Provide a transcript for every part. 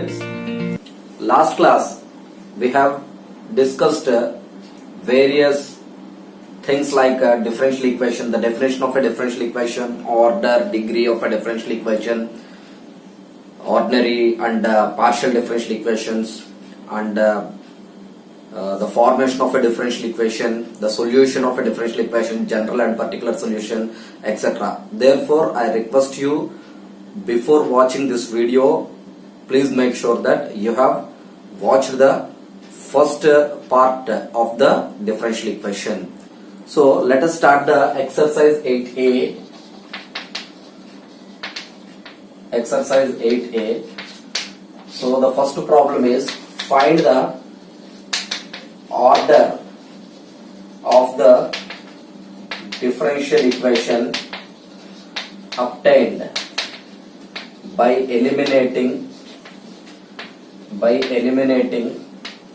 Students, last class we have discussed various things like differential equation, the definition of a differential equation, order, degree of a differential equation, ordinary and partial differential equations, and the formation of a differential equation, the solution of a differential equation, general and particular solution, etc. Therefore, I request you, before watching this video, please make sure that you have watched the first part of the differential equation. So let us start the exercise 8a. Exercise 8a. So the first problem is find the order of the differential equation obtained by eliminating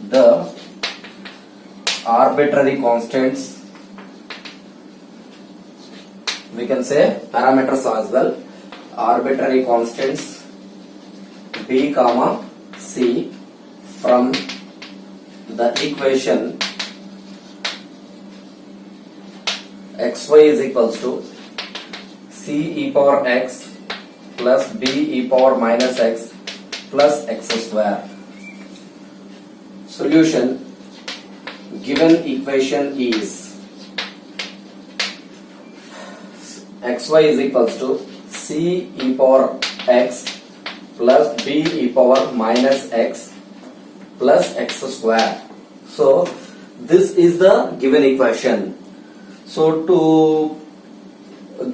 the arbitrary constants, we can say parameters as well, arbitrary constants b comma c from the equation xy is equals to c e power x plus b e power minus x plus x square. Solution: given equation is xy is equals to c e power x plus b e power minus x plus x square. So this is the given equation. So to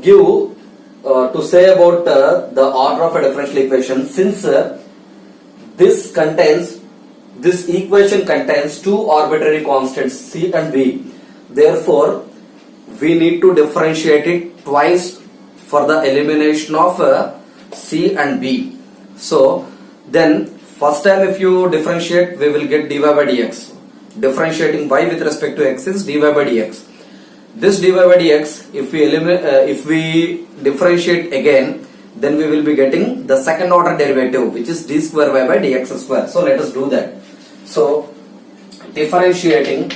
give to say about the order of a differential equation, since this equation contains two arbitrary constants c and b, therefore we need to differentiate it twice for the elimination of c and b. So then first time if you differentiate, we will get dy by dx. Differentiating y with respect to x is dy by dx. This dy by dx, if we differentiate again, then we will be getting the second order derivative, which is d square y by dx square. So let us do that. So differentiating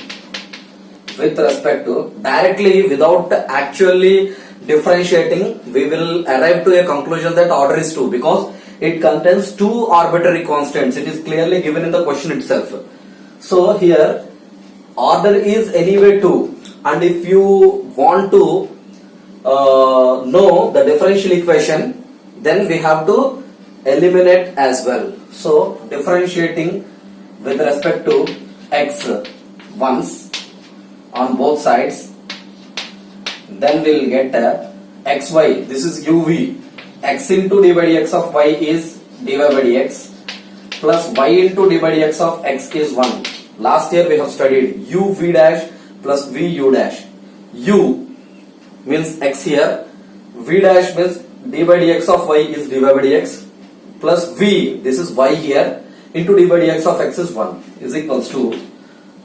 with respect to, directly without actually differentiating, we will arrive to a conclusion that order is 2 because it contains two arbitrary constants. It is clearly given in the question itself. So here order is anyway 2, and if you want to know the differential equation, then we have to eliminate as well. So differentiating with respect to x once on both sides, then we will get xy, this is uv, x into d by dx of y is dy by dx plus y into d by dx of x is 1. Last year we have studied uv dash plus vu dash. U means x here, v dash means d by dx of y is dy by dx plus v, this is y here, into d by dx of x is 1 is equals to,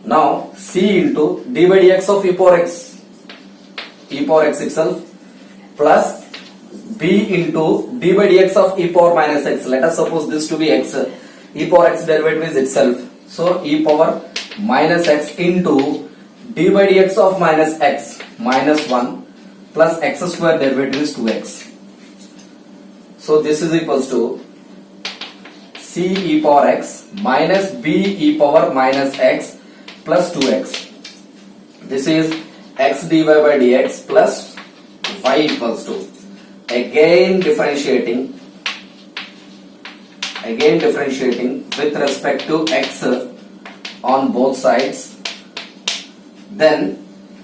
now c into d by dx of e power x itself plus b into d by dx of e power minus x. Let us suppose this to be x. E power x derivative is itself. So e power minus x into d by dx of minus x minus 1 plus x square derivative is 2x. So this is equals to c e power x minus b e power minus x plus 2x. This is x dy by dx plus y equals to, again differentiating with respect to x on both sides, then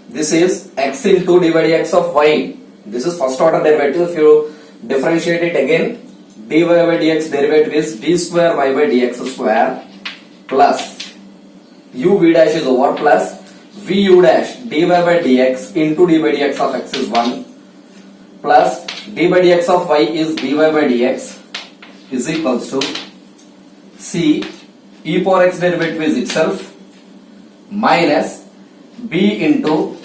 this is x into d by dx of y. This is first order derivative. If you differentiate it again, dy by dx derivative is d square y by dx square plus uv dash is over plus vu dash dy by dx into d by dx of x is 1 plus d by dx of y is dy by dx is equals to c e power x derivative is itself minus b into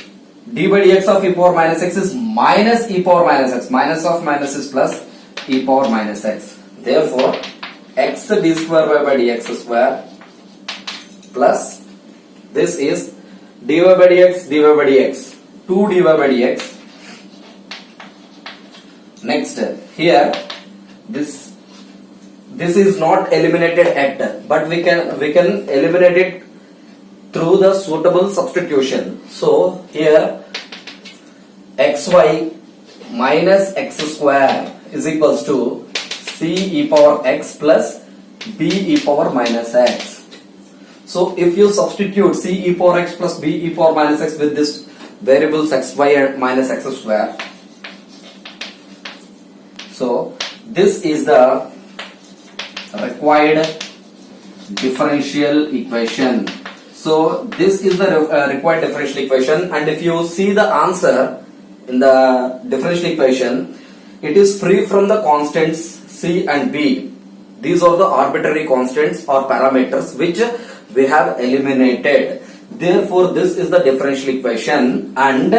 d by dx of e power minus x is minus e power minus x. Minus of minus is plus e power minus x. Therefore, x d square y by dx square plus this is dy by dx 2 dy by dx. Next here this is not eliminated at, but we can eliminate it through the suitable substitution. So here xy minus x square is equals to c e power x plus b e power minus x. So if you substitute c e power x plus b e power minus x with this variables xy and minus x square, so this is the required differential equation. So this is the required differential equation, and if you see the answer in the differential equation, it is free from the constants c and b. These are the arbitrary constants or parameters which we have eliminated. Therefore this is the differential equation, and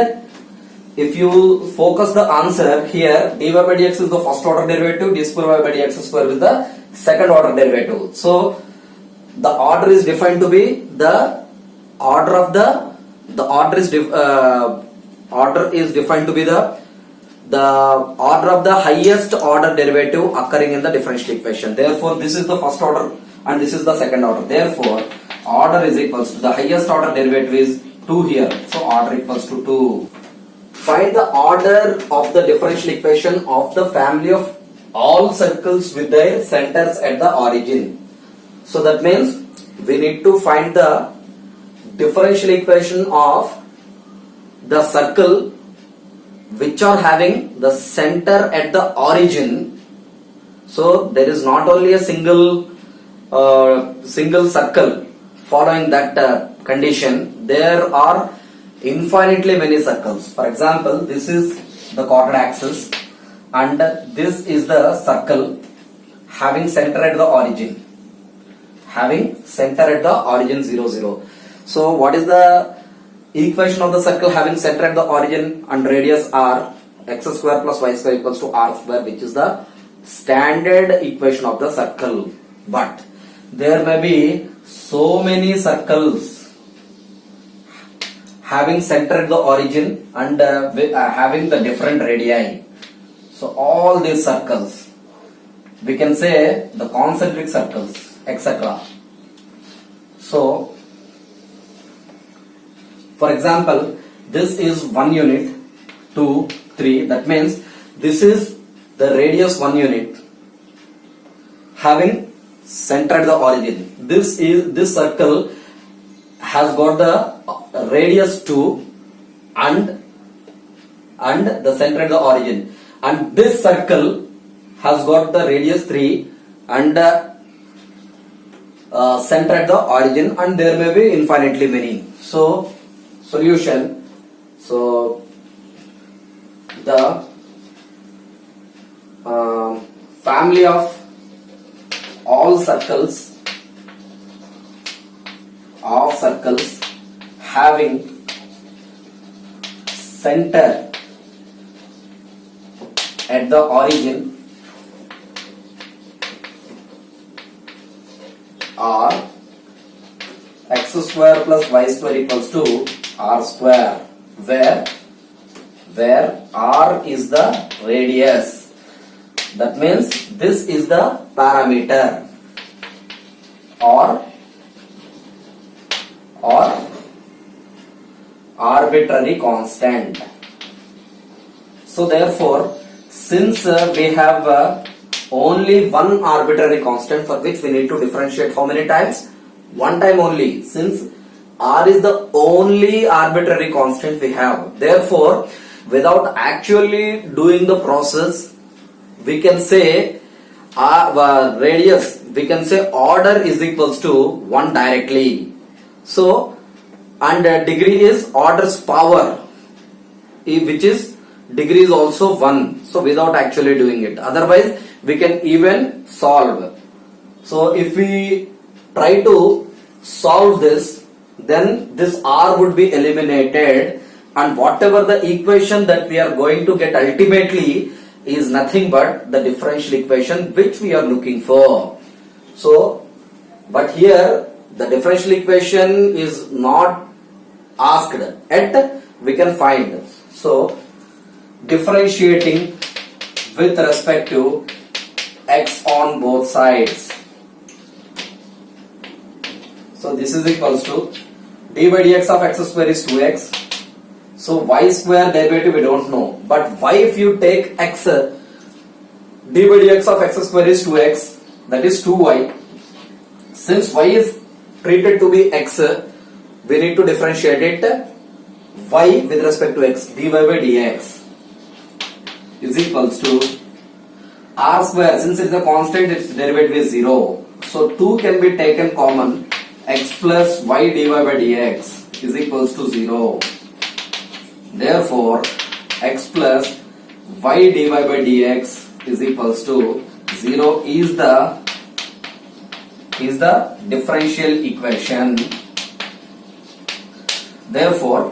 if you focus the answer here, dy by dx is the first order derivative, d square y by dx square is the second order derivative. So the order is defined to be the order of the order is defined to be the order of the highest order derivative occurring in the differential equation. Therefore this is the first order and this is the second order. Therefore order is equals to the highest order derivative is 2 here, so order equals to 2. Find the order of the differential equation of the family of all circles with their centers at the origin. So that means we need to find the differential equation of the circle which are having the center at the origin. So there is not only a single circle following that condition, there are infinitely many circles. For example, this is the chordate axis and this is the circle having center at the origin, 0 0. So what is the equation of the circle having center at the origin and radius r? X square plus y square equals to r square, which is the standard equation of the circle. But there may be so many circles having center at the origin and having the different radii. So all these circles, we can say the concentric circles, etc. So for example, this is 1 unit, 2, 3. That means this is the radius 1 unit having center at the origin. This circle has got the radius 2 and the center at the origin, and this circle has got the radius 3 and center at the origin, and there may be infinitely many. So solution, so the family of all circles having center at the origin are x square plus y square equals to r square, where r is the radius. That means this is the parameter or arbitrary constant. So therefore, since we have only one arbitrary constant for which we need to differentiate how many times? One time only, since r is the only arbitrary constant we have. Therefore, without actually doing the process, we can say radius, we can say order is equals to 1 directly. So, and degree is order's power, which is degree is also 1. So without actually doing it, otherwise we can even solve. So if we try to solve this, then this r would be eliminated, and whatever the equation that we are going to get ultimately is nothing but the differential equation which we are looking for. So, but here the differential equation is not asked, yet we can find. So, differentiating with respect to x on both sides. So this is equals to d by dx of x square is 2x. So y square derivative we don't know, but y if you take x, d by dx of x square is 2x, that is 2y. Since y is treated to be x, we need to differentiate it y with respect to x, dy by dx is equals to r square. Since it is a constant, its derivative is 0. So 2 can be taken common, x plus y dy by dx is equals to 0. Therefore, x plus y dy by dx is equals to 0 is the differential equation. Therefore,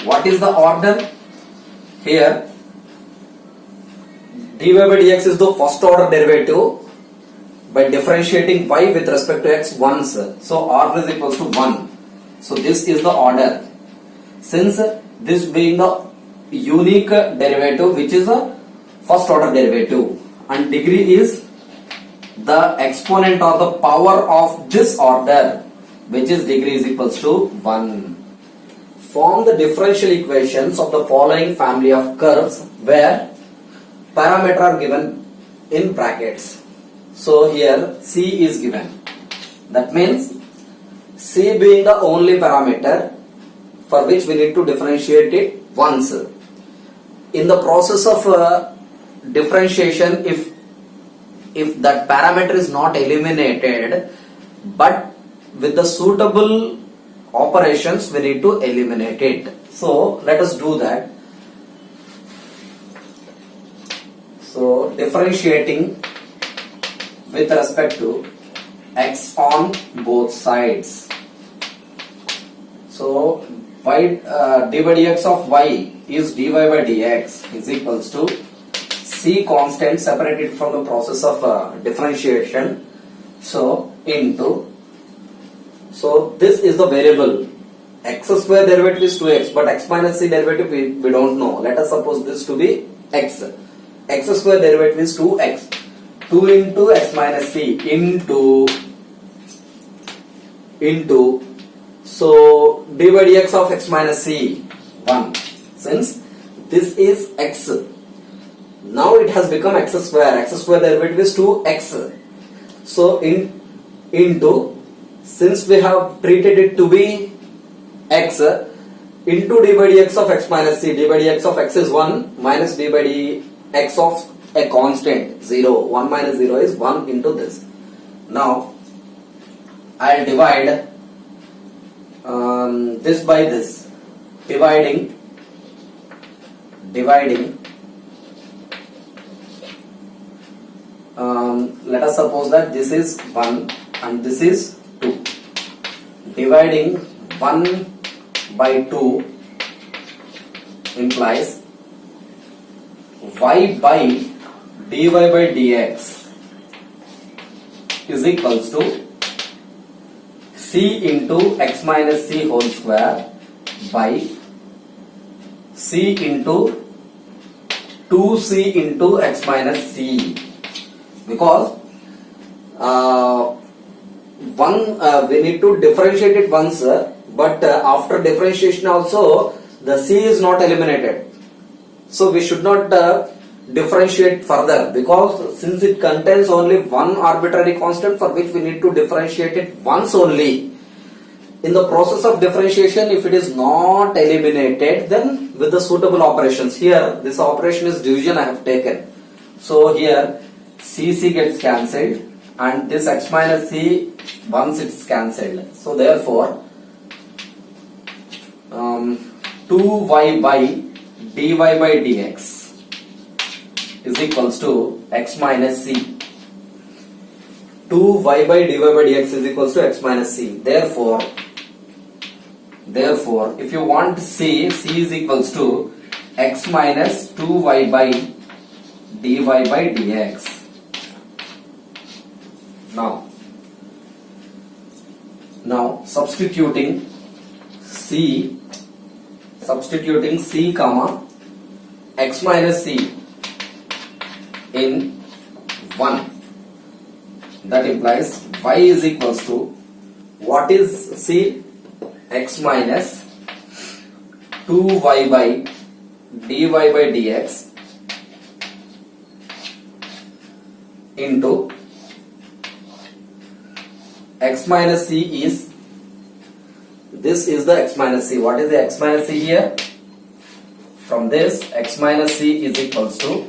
what is the order? Here, dy by dx is the first order derivative by differentiating y with respect to x once. So order is equals to 1. So this is the order. Since this being the unique derivative, which is a first order derivative, and degree is the exponent or the power of this order, which is degree is equals to 1. Form the differential equations of the following family of curves where parameters are given in brackets. So here C is given. That means C being the only parameter for which we need to differentiate it once. In the process of differentiation, if that parameter is not eliminated, but with the suitable operations we need to eliminate it. So let us do that. So differentiating with respect to x on both sides. So y dy by dx of y is dy by dx is equals to c constant separated from the process of differentiation. So into, so this is the variable, x square derivative is 2x, but x minus c derivative we don't know. Let us suppose this to be x. X square derivative is 2x. 2 into x minus c into so dy by dx of x minus c 1. Since this is x, now it has become x square. X square derivative is 2x. So into, since we have treated it to be x, into dy by dx of x minus c. Dy by dx of x is 1 minus dy by dx of a constant 0. 1 minus 0 is 1 into this. Now I'll divide this by this, dividing let us suppose that this is 1 and this is 2. Dividing 1 by 2 implies y by dy by dx is equals to c into x minus c whole square by c into 2c into x minus c, because we need to differentiate it once, but after differentiation also the c is not eliminated. So we should not differentiate further, because since it contains only one arbitrary constant for which we need to differentiate it once only. In the process of differentiation, if it is not eliminated, then with the suitable operations, here this operation is division I have taken. So here CC gets cancelled and this x minus c once it's cancelled. So therefore 2y by dy by dx is equals to x minus c. 2y by dy by dx is equals to x minus c. Therefore, if you want c is equals to x minus 2y by dy by dx. Now, Now substituting c comma x minus c in 1, that implies y is equals to, what is c? X minus 2y by dy by dx into x minus c is, this is the x minus c. What is the x minus c here? From this, x minus c is equals to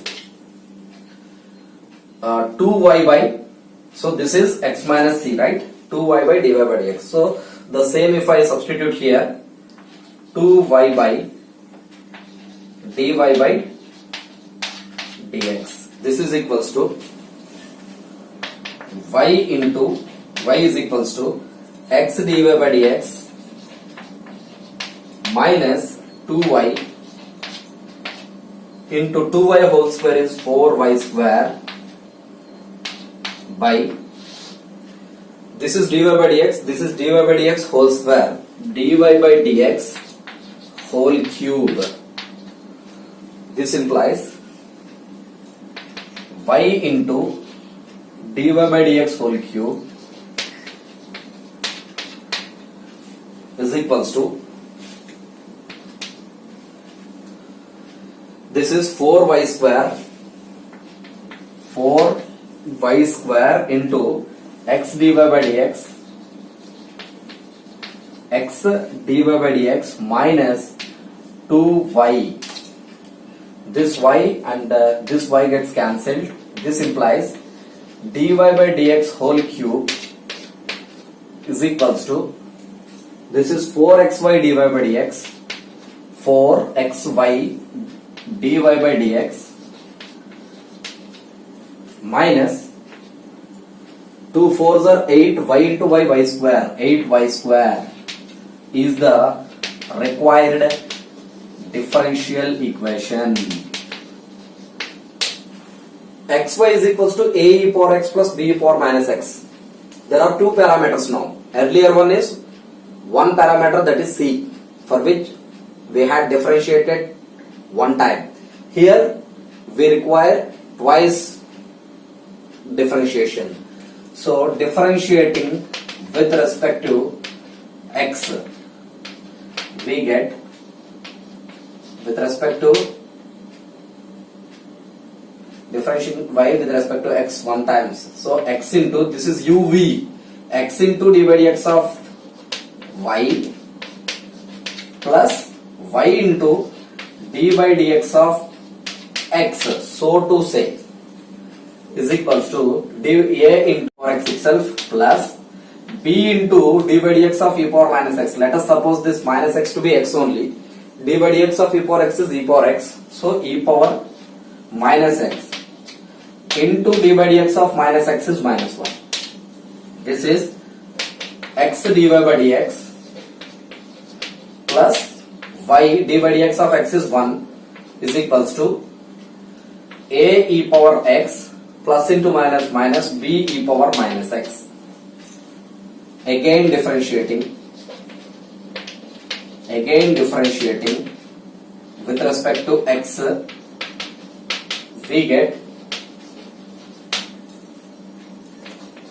2y by, so this is x minus c, right? 2y by dy by dx. So the same if I substitute here, 2y by dy by dx. This is equals to y is equals to x dy by dx minus 2y into 2y whole square is 4y square by, this is dy by dx, this is dy by dx whole square, dy by dx whole cube. This implies y into dy by dx whole cube is equals to, this is 4y square into x dy by dx, x dy by dx minus 2y. This y and this y gets cancelled. This implies dy by dx whole cube is equals to, this is 4xy dy by dx, 4xy dy by dx minus 2 4s are 8, y into y square, 8y square is the required differential equation. xy is equals to a e power x plus b e power minus x. There are two parameters now. Earlier one is one parameter, that is c, for which we had differentiated one time. Here we require twice differentiation. So differentiating with respect to x, we get with respect to differentiating y with respect to x one times. So x into, this is uv, x into dy by dx of y plus y into d by dx of x, so to say, is equals to a into x itself plus b into d by dx of e power minus x. Let us suppose this minus x to be x only. D by dx of e power x is e power x, so e power minus x into d by dx of minus x is minus 1. This is x dy by dx plus y d by dx of x is 1 is equals to a e power x plus into minus minus b e power minus x. Again differentiating with respect to x, we get,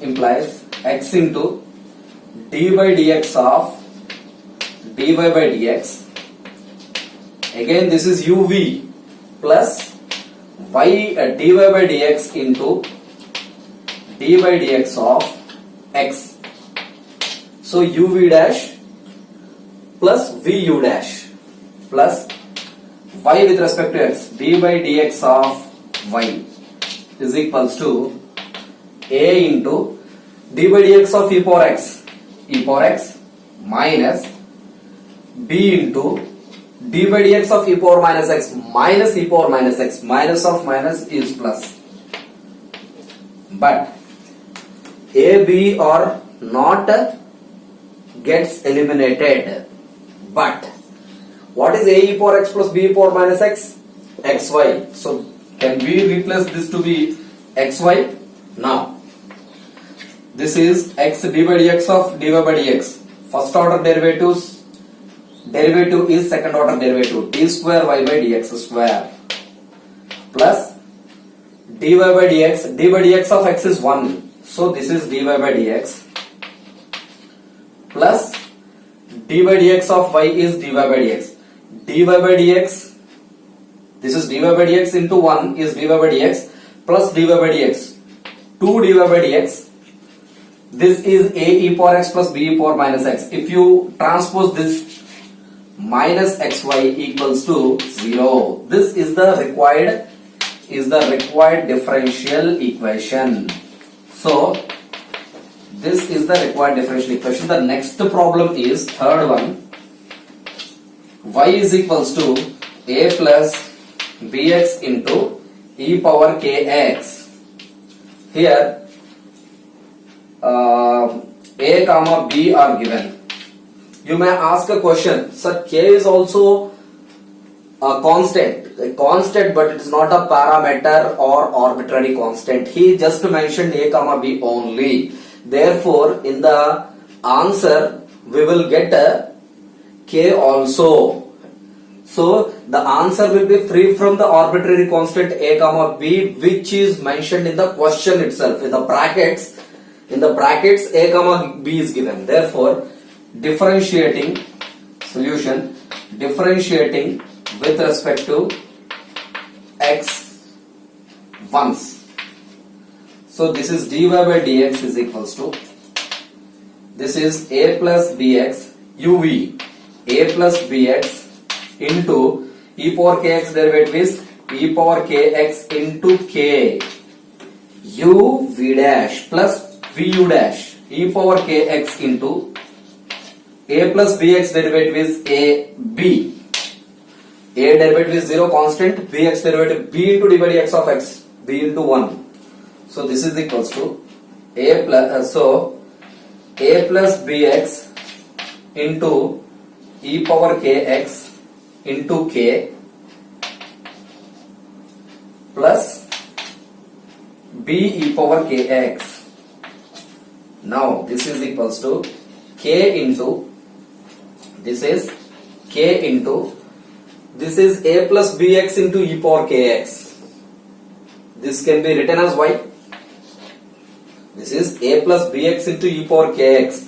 implies x into d by dx of dy by dx. Again this is uv plus y dy by dx into d by dx of x. So uv dash plus vu dash plus y with respect to x, d by dx of y is equals to a into d by dx of e power x minus b into d by dx of e power minus x minus e power minus x. Minus of minus is plus, but a, b or not gets eliminated. But what is a e power x plus b e power minus x? xy. So can we replace this to be xy? Now this is x dy by dx of dy by dx first order derivative is second order derivative, d square y by dx square plus dy by dx of x is 1, so this is dy by dx plus dy by dx of y is dy by dx. Dy by dx, this is dy by dx into 1 is dy by dx plus dy by dx, 2 dy by dx. This is a e power x plus b e power minus x. If you transpose this, minus xy equals to 0. This is the required differential equation. So this is the required differential equation. The next problem is third one. Y is equals to a plus bx into e power kx. Here a comma b are given. You may ask a question, sir, k is also a constant, but it is not a parameter or arbitrary constant. He just mentioned a comma b only. Therefore, in the answer, we will get a k also. So, the answer will be free from the arbitrary constant a comma b, which is mentioned in the question itself. In the brackets, a comma b is given. Therefore, differentiating with respect to x once. So this is dy by dx is equals to, this is a plus bx uv, a plus bx into e power kx derivative is e power kx into k u v dash plus vu dash e power kx into a plus bx derivative is a b. A derivative is 0 constant, bx derivative b into d by dx of x, b into 1. So this is equals to a plus bx into e power kx into k plus b e power kx. Now this is equals to k into, this is k into, this is a plus bx into e power kx. This can be written as y. This is a plus bx into e power kx,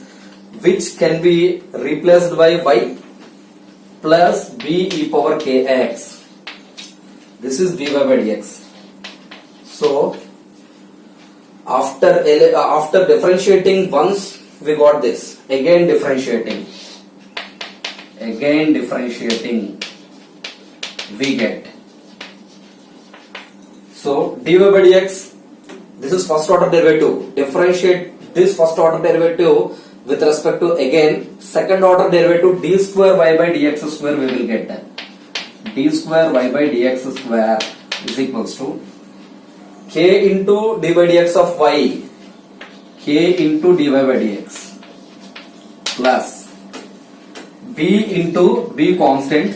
which can be replaced by y plus b e power kx. This is dy by dx. So after differentiating once, we got this. Again differentiating, we get. So dy by dx, this is first order derivative. Differentiate this first order derivative with respect to again second order derivative, d square y by dx square we will get. D square y by dx square is equals to k into d by dx of y, k into dy by dx plus b into b constant,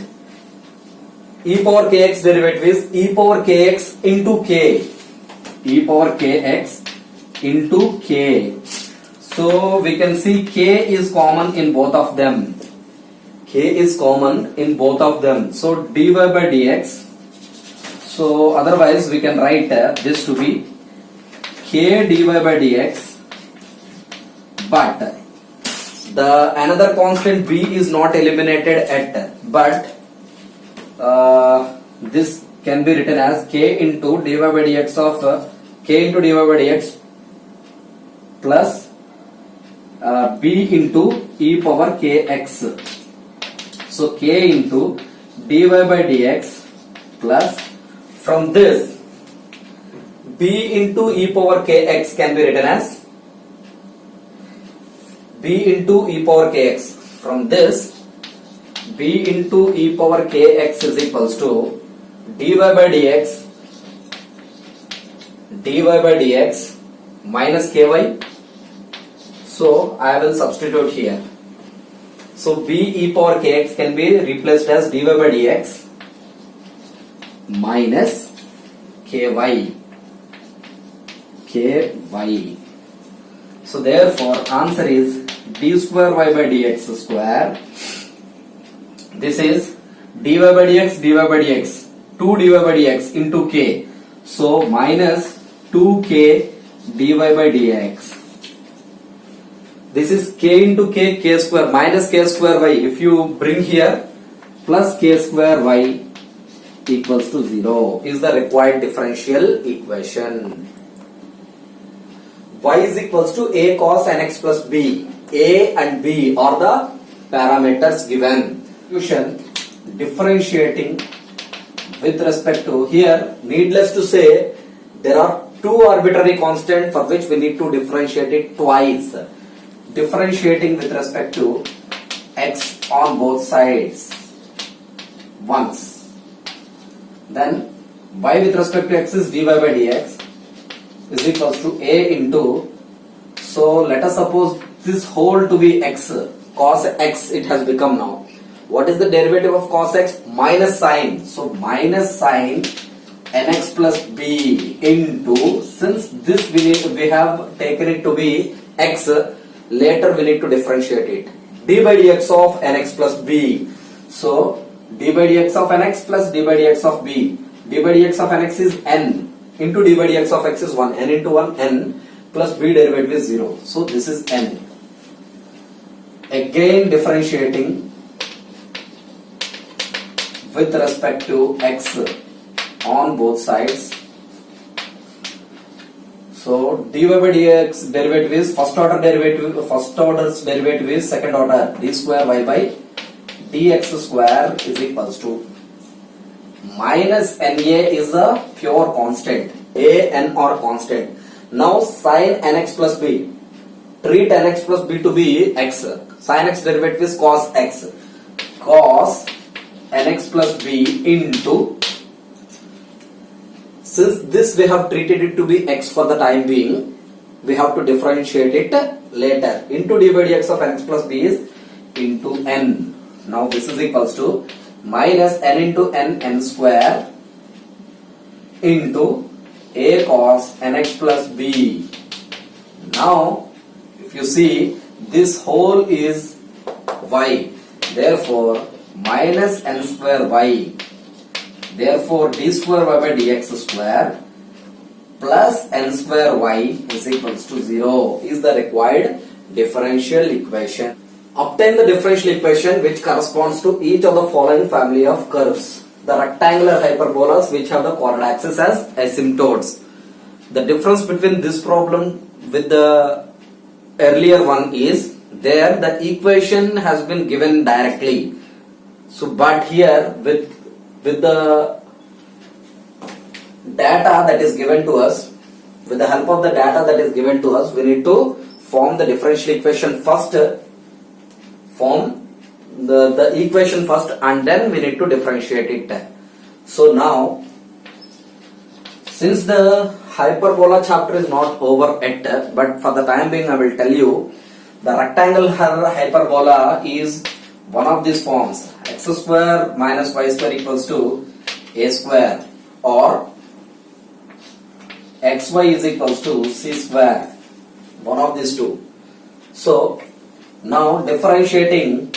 e power kx derivative is e power kx into k, e power kx into k. So we can see k is common in both of them. K is common in both of them. So dy by dx. So otherwise we can write this to be k dy by dx, but the another constant b is not eliminated at, but this can be written as k into dy by dx of k into dy by dx plus b into e power kx. So k into dy by dx plus, from this b into e power kx can be written as b into e power kx. From this b into e power kx is equals to dy by dx minus ky. So I will substitute here. So b e power kx can be replaced as dy by dx minus ky. So therefore answer is d square y by dx square. This is dy by dx, 2 dy by dx into k. So minus 2k dy by dx. This is k into k square minus k square y. If you bring here plus k square y equals to 0 is the required differential equation. Y is equals to a cos nx plus b. A and b are the parameters given. Differentiating with respect to, here needless to say there are two arbitrary constants for which we need to differentiate it twice. Differentiating with respect to x on both sides once, then y with respect to x is dy by dx is equals to a into, so let us suppose this whole to be x, cos x it has become now. What is the derivative of cos x? Minus sine. So minus sine nx plus b into, since this we have taken it to be x, later we need to differentiate it. d by dx of nx plus b. So d by dx of nx plus d by dx of b. d by dx of nx is n into d by dx of x is 1. n into 1 n plus b derivative is 0. So this is n. Again differentiating with respect to x on both sides. So dy by dx derivative is first order's derivative is second order, d square y by dx square is equals to minus na is a pure constant, a n or constant. Now sin nx plus b, treat nx plus b to be x. Sin x derivative is cos x, cos nx plus b into, since this we have treated it to be x for the time being, we have to differentiate it later, into d by dx of nx plus b is into n. Now this is equals to minus n into n square into a cos nx plus b. Now if you see, this whole is y, therefore minus n square y, therefore d square y by dx square plus n square y is equals to 0 is the required differential equation. Obtain the differential equation which corresponds to each of the following family of curves. The rectangular hyperbolas which have the coordinate axis as asymptotes. The difference between this problem with the earlier one is, there the equation has been given directly. So but here with the data that is given to us, with the help of the data that is given to us, we need to form the differential equation first, form the equation first, and then we need to differentiate it. So now, since the hyperbola chapter is not over yet, but for the time being I will tell you, the rectangular hyperbola is one of these forms, x square minus y square equals to a square, or xy is equals to c square, one of these two. So now differentiating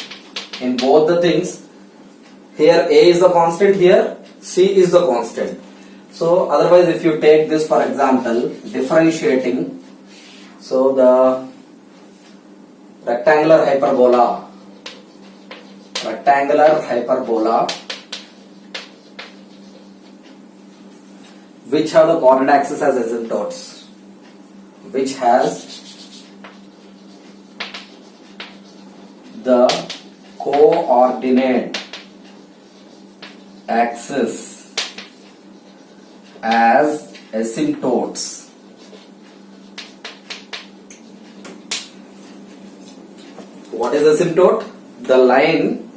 in both the things, here a is the constant, here c is the constant. So otherwise if you take this for example, differentiating, so the rectangular hyperbola which have the coordinate axis as asymptotes, which has the coordinate axis as asymptotes. What is asymptote? The line,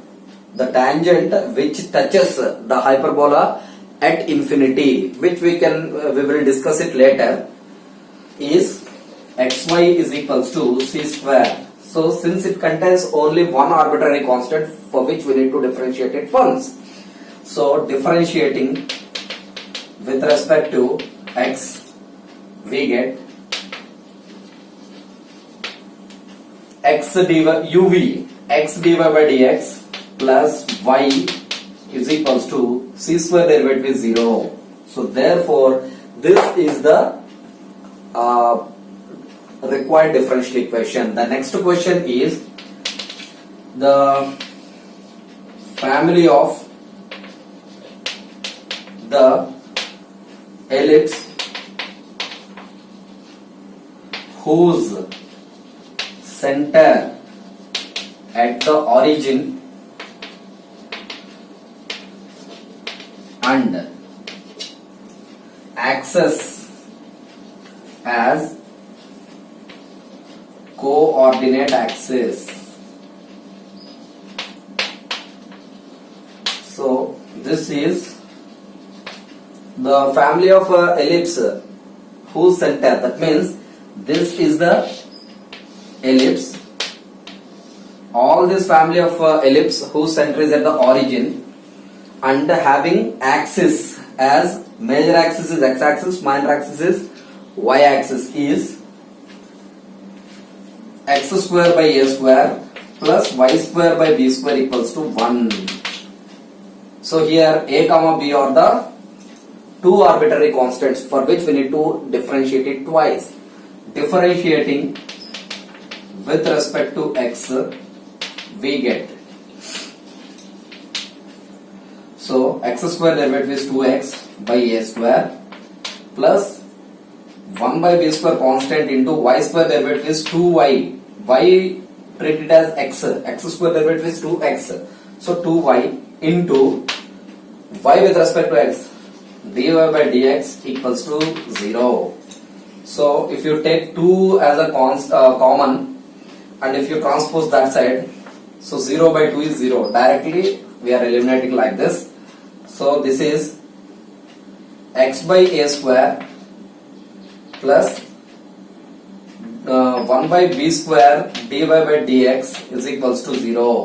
the tangent which touches the hyperbola at infinity, which we will discuss it later, is xy is equals to c square. So since it contains only one arbitrary constant for which we need to differentiate it once, so differentiating with respect to x, we get x dy uv x dy by dx plus y is equals to c square derivative is 0. So therefore this is the required differential equation. The next question is the family of the ellipse whose center at the origin and axis as coordinate axis. So this is the family of ellipse whose center, that means this is the ellipse, all this family of ellipse whose center is at the origin and having axis as major axis is x axis, minor axis is y axis, is x square by a square plus y square by b square equals to 1. So here a comma b are the two arbitrary constants for which we need to differentiate it twice. Differentiating with respect to x, we get, so x square derivative is 2x by a square plus 1 by b square constant into y square derivative is 2y, y treat it as x square derivative is 2x, so 2y into y with respect to x dy by dx equals to 0. So if you take 2 as a common and if you transpose that side, so 0 by 2 is 0. Directly we are eliminating like this. So this is x by a square plus 1 by b square dy by dx is equals to 0.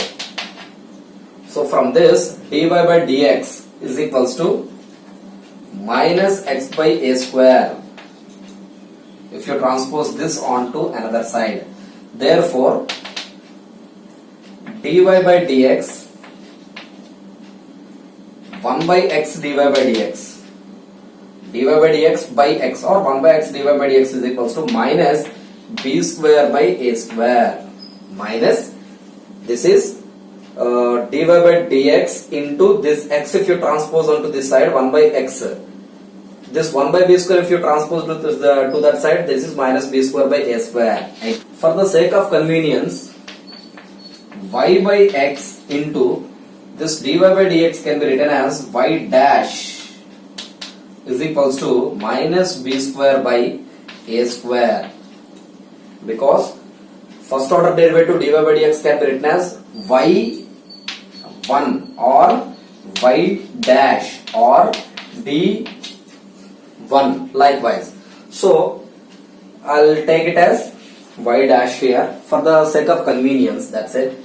So from this dy by dx is equals to minus x by a square if you transpose this onto another side. Therefore dy by dx 1 by x dy by dx, dy by dx by x or 1 by x dy by dx is equals to minus b square by a square minus this is dy by dx into this x if you transpose onto this side 1 by x. This 1 by b square if you transpose to that side, this is minus b square by a square. For the sake of convenience, y by x into this dy by dx can be written as y dash is equals to minus b square by a square, because first order derivative dy by dx can be written as y1 or y dash or d1 likewise. So I'll take it as y dash here for the sake of convenience, that's it.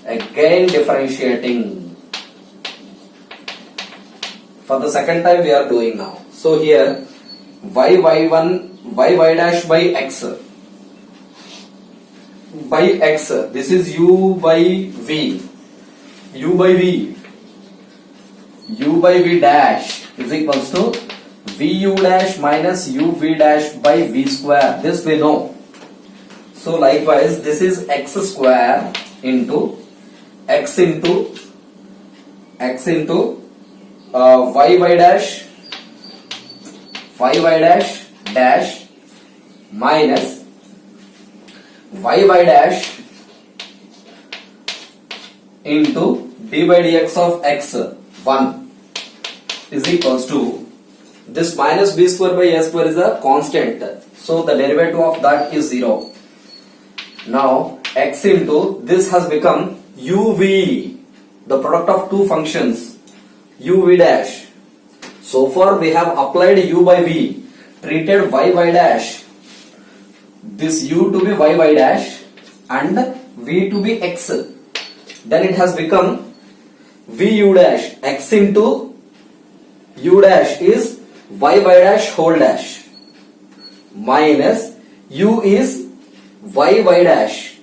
Again differentiating for the second time we are doing now. So here y dash by x this is u by v dash is equals to vu dash minus uv dash by v square. This we know. So likewise this is x square into x into y dash dash minus y dash into d by dx of x1 is equals to this minus b square by a square is a constant, so the derivative of that is 0. Now x into this has become uv, the product of two functions, uv dash. So far we have applied u by v, treated y dash, this u to be y dash and v to be x. Then it has become vu dash, x into u dash is y dash whole dash minus u is y dash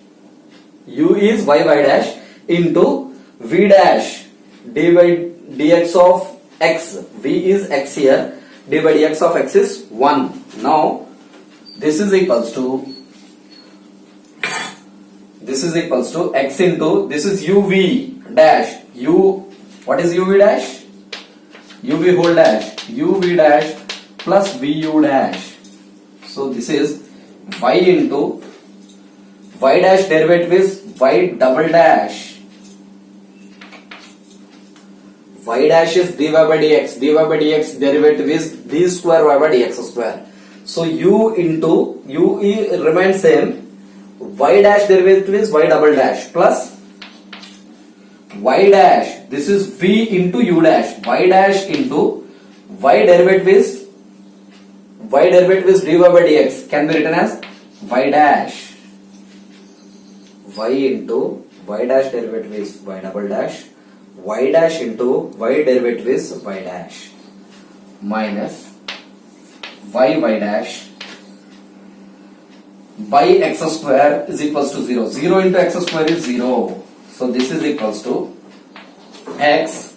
u is y dash into v dash d by dx of x. V is x here. D by dx of x is 1. Now this is equals to x into, this is uv dash, what is uv dash? uv whole dash, uv dash plus vu dash. So this is y into y dash derivative is y double dash. Y dash is dy by dx. dy by dx derivative is d square y by dx square. So u into u remains same. Y dash derivative is y double dash plus y dash. This is v into u dash. Y dash into y derivative is dy by dx can be written as y dash. Y into y dash derivative is y double dash. Y dash into y derivative is y dash minus y dash by x square is equals to 0. 0 into x square is 0. So this is equals to x.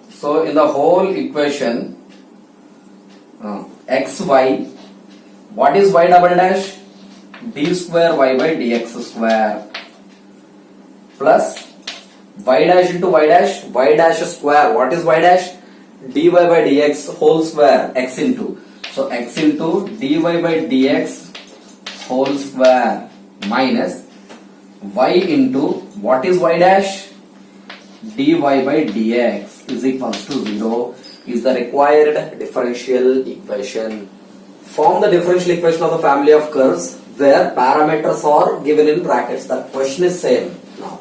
So in the whole equation, xy, what is y double dash? D square y by dx square plus y dash into y dash square. What is y dash? dy by dx whole square, x into. So x into dy by dx whole square minus y into, what is y dash? dy by dx is equals to 0 is the required differential equation. Form the differential equation of the family of curves where parameters are given in brackets. The question is same now.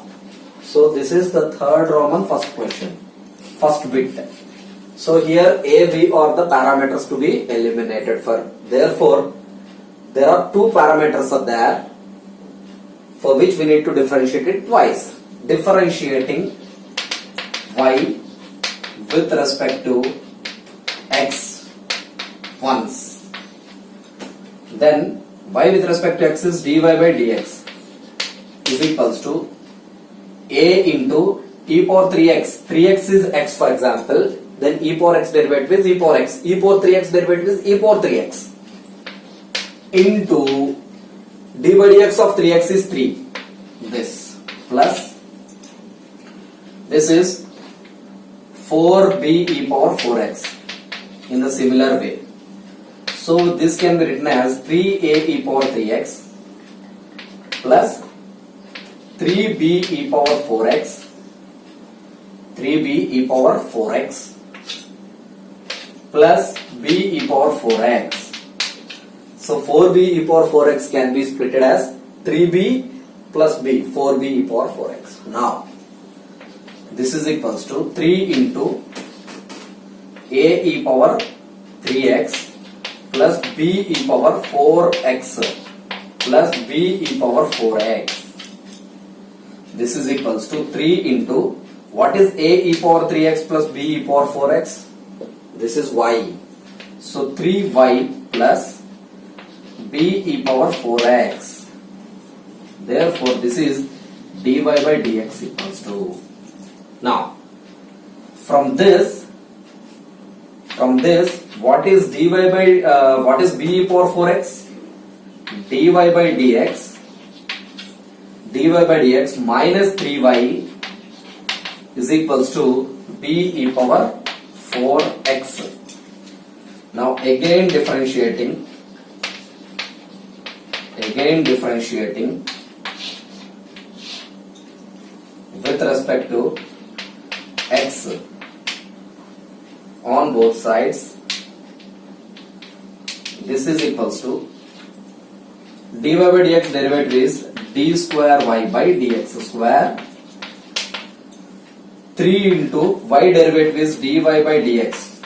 So this is the third Roman first question, first bit. So here A, B are the parameters to be eliminated for. Therefore, there are two parameters are there for which we need to differentiate it twice. Differentiating y with respect to x once. Then y with respect to x is dy by dx is equals to a into e power 3x. 3x is x for example. Then e power x derivative is e power x. E power 3x derivative is e power 3x into d by dx of 3x is 3. This plus this is 4b e power 4x in the similar way. So this can be written as 3a e power 3x plus 3b e power 4x, 3b e power 4x plus b e power 4x. So 4b e power 4x can be split as 3b plus b, 4b e power 4x. Now this is equals to 3 into a e power 3x plus b e power 4x plus b e power 4x. This is equals to 3 into, what is a e power 3x plus b e power 4x? This is y. So 3y plus b e power 4x. Therefore this is dy by dx equals to. Now from this what is dy by what is b e power 4x? dy by dx minus 3y is equals to b e power 4x. Now again differentiating with respect to x on both sides. This is equals to dy by dx derivative is d square y by dx square. 3 into y derivative is dy by dx.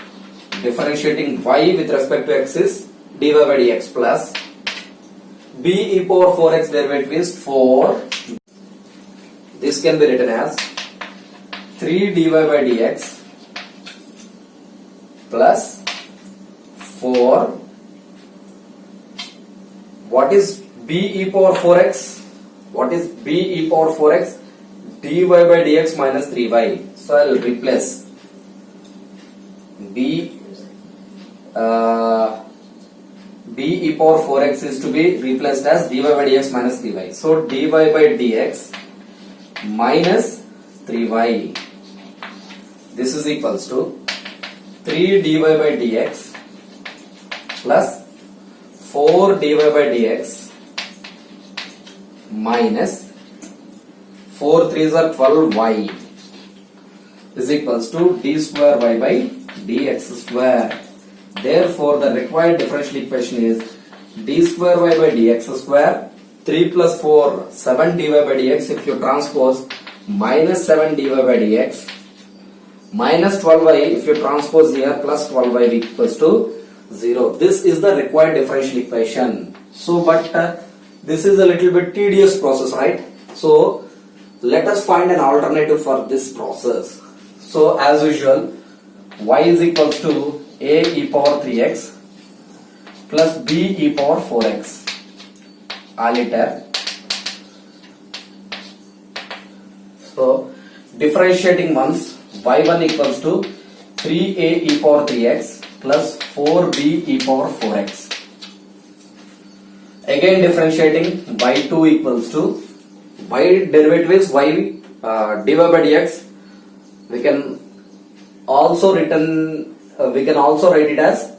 Differentiating y with respect to x is dy by dx plus b e power 4x derivative is 4. This can be written as 3 dy by dx plus 4. What is b e power 4x. What is b e power 4x? dy by dx minus 3y. So I will replace b e power 4x is to be replaced as dy by dx minus 3y. So dy by dx minus 3y. This is equals to 3 dy by dx plus 4 dy by dx minus 4 3s are 12y is equals to d square y by dx square. Therefore, the required differential equation is d square y by dx square, 3 plus 4, 7 dy by dx. If you transpose, minus 7 dy by dx, minus 12y if you transpose here, plus 12y equals to 0. This is the required differential equation. So, but this is a little bit tedious process, right? So, let us find an alternative for this process. So, as usual, y is equals to a e power 3x plus b e power 4x. Aliter. So, differentiating once, y1 equals to 3a e power 3x plus 4b e power 4x. Again differentiating, y2 equals to y derivative is y dy by dx. We can also write it as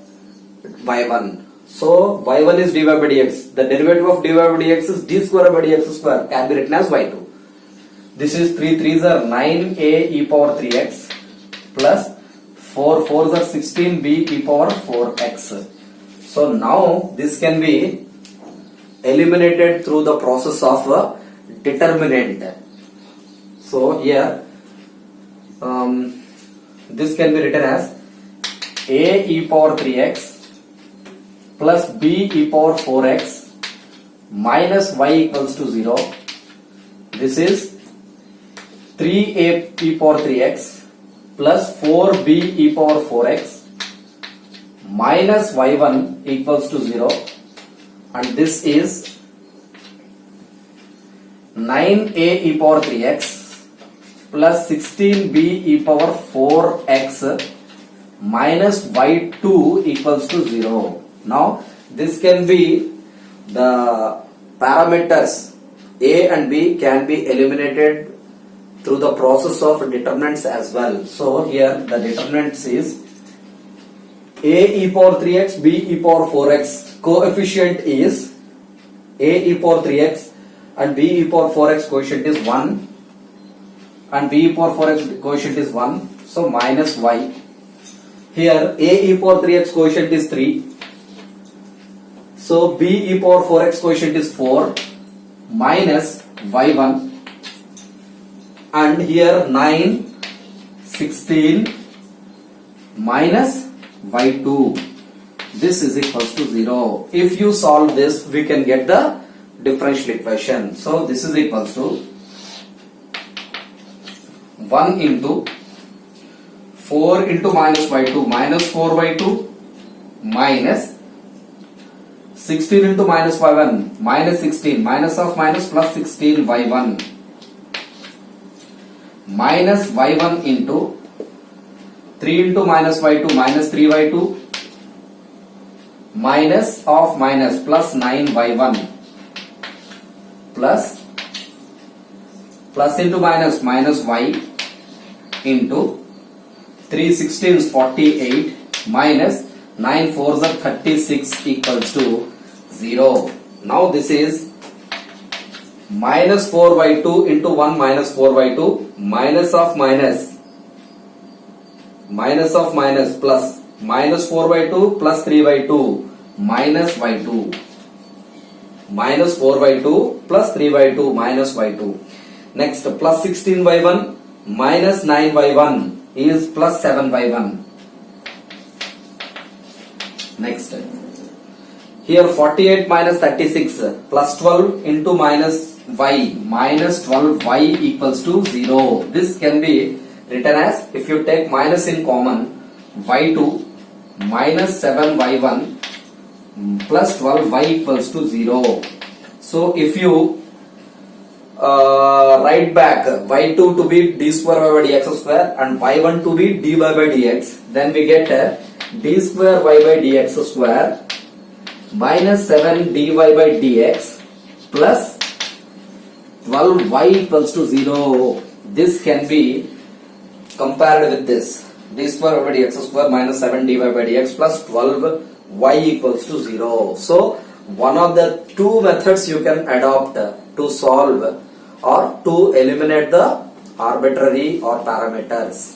y1. So y1 is dy by dx. The derivative of dy by dx is d square by dx square, can be written as y2. This is 3 3s are 9a e power 3x plus 4 4s are 16b e power 4x. So now this can be eliminated through the process of a determinant. So here this can be written as a e power 3x plus b e power 4x minus y equals to 0. This is 3a e power 3x plus 4b e power 4x minus y1 equals to 0, and this is 9a e power 3x plus 16b e power 4x minus y2 equals to 0. Now this can be the parameters a and b can be eliminated through the process of determinants as well. So here the determinants is a e power 3x, b e power 4x. Coefficient is a e power 3x and b e power 4x coefficient is 1 and b e power 4x coefficient is 1. So minus y. Here a e power 3x coefficient is 3. So b e power 4x coefficient is 4 minus y1, and here 9 16 minus y2. This is equals to 0. If you solve this, we can get the differential equation. So this is equals to 1 into 4 into minus y2 minus 4y2 minus 16 into minus y1 minus 16 minus of minus plus 16 y1 minus y1 into 3 into minus y2 minus 3y2 minus of minus plus 9y1 plus into minus minus y into 3 16s 48 minus 9 4s are 36 equals to 0. Now this is minus 4y2 into 1 minus 4y2 minus of minus plus minus 4y2 plus 3y2 minus y2 minus 4y2 plus 3y2 minus y2. Next plus 16y1 minus 9y1 is plus 7y1. Next here 48 minus 36 plus 12 into minus y minus 12y equals to 0. This can be written as, if you take minus in common, y2 minus 7y1 plus 12y equals to 0. So if you write back y2 to be d square y by dx square and y1 to be dy by dx, then we get d square y by dx square minus 7 dy by dx plus 12y equals to 0. This can be compared with this d square y by dx square minus 7 dy by dx plus 12y equals to 0. So one of the two methods you can adopt to solve or to eliminate the arbitrary or parameters.